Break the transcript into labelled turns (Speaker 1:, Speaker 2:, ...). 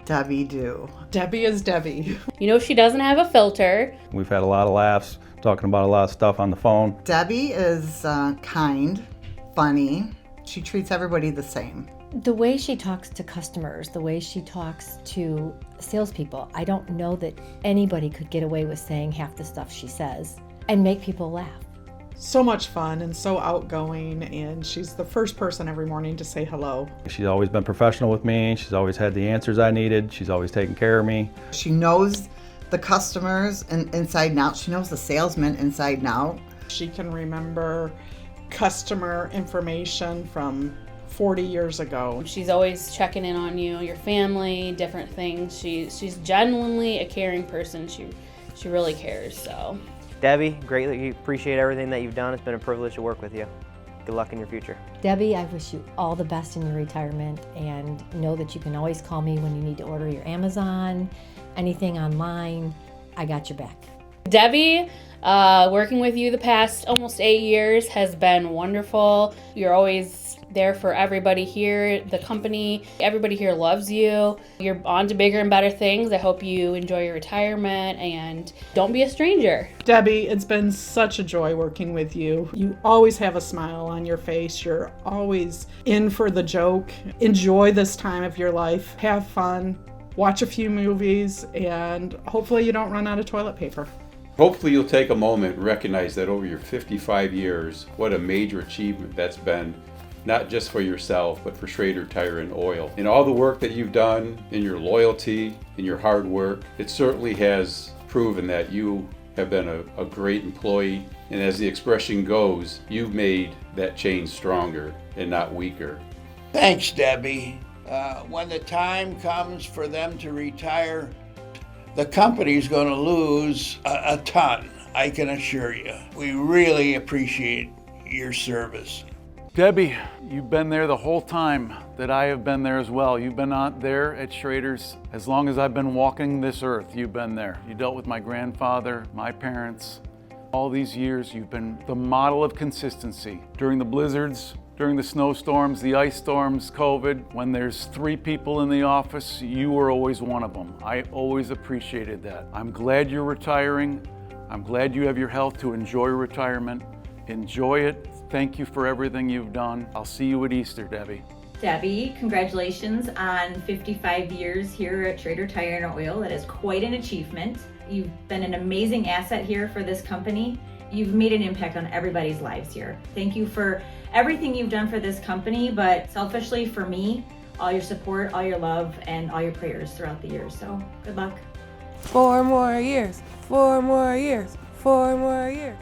Speaker 1: Debbie do?
Speaker 2: Debbie is Debbie.
Speaker 3: You know she doesn't have a filter.
Speaker 4: We've had a lot of laughs, talking about a lot of stuff on the phone.
Speaker 1: Debbie is kind, funny. She treats everybody the same.
Speaker 5: The way she talks to customers, the way she talks to salespeople, I don't know that anybody could get away with saying half the stuff she says and make people laugh.
Speaker 2: So much fun and so outgoing, and she's the first person every morning to say hello.
Speaker 4: She's always been professional with me. She's always had the answers I needed. She's always taken care of me.
Speaker 1: She knows the customers inside and out. She knows the salesman inside and out.
Speaker 2: She can remember customer information from 40 years ago.
Speaker 3: She's always checking in on you, your family, different things. She's genuinely a caring person. She really cares, so.
Speaker 6: Debbie, greatly appreciate everything that you've done. It's been a privilege to work with you. Good luck in your future.
Speaker 5: Debbie, I wish you all the best in your retirement, and know that you can always call me when you need to order your Amazon, anything online. I got your back.
Speaker 3: Debbie, working with you the past almost 8 years has been wonderful. You're always there for everybody here, the company. Everybody here loves you. You're on to bigger and better things. I hope you enjoy your retirement and don't be a stranger.
Speaker 2: Debbie, it's been such a joy working with you. You always have a smile on your face. You're always in for the joke. Enjoy this time of your life. Have fun. Watch a few movies, and hopefully you don't run out of toilet paper.
Speaker 7: Hopefully you'll take a moment and recognize that over your 55 years, what a major achievement that's been, not just for yourself, but for Shrader Tire and Oil. And all the work that you've done, in your loyalty, in your hard work, it certainly has proven that you have been a great employee. And as the expression goes, you've made that chain stronger and not weaker.
Speaker 8: Thanks, Debbie. When the time comes for them to retire, the company's going to lose a ton, I can assure you. We really appreciate your service.
Speaker 9: Debbie, you've been there the whole time that I have been there as well. You've been out there at Shrader's as long as I've been walking this earth. You've been there. You dealt with my grandfather, my parents. All these years, you've been the model of consistency. During the blizzards, during the snowstorms, the ice storms, COVID, when there's 3 people in the office, you were always one of them. I always appreciated that. I'm glad you're retiring. I'm glad you have your health to enjoy retirement. Enjoy it. Thank you for everything you've done. I'll see you at Easter, Debbie.
Speaker 10: Debbie, congratulations on 55 years here at Shrader Tire and Oil. That is quite an achievement. You've been an amazing asset here for this company. You've made an impact on everybody's lives here. Thank you for everything you've done for this company, but selfishly for me, all your support, all your love, and all your prayers throughout the years. So good luck.
Speaker 11: 4 more years, 4 more years, 4 more years.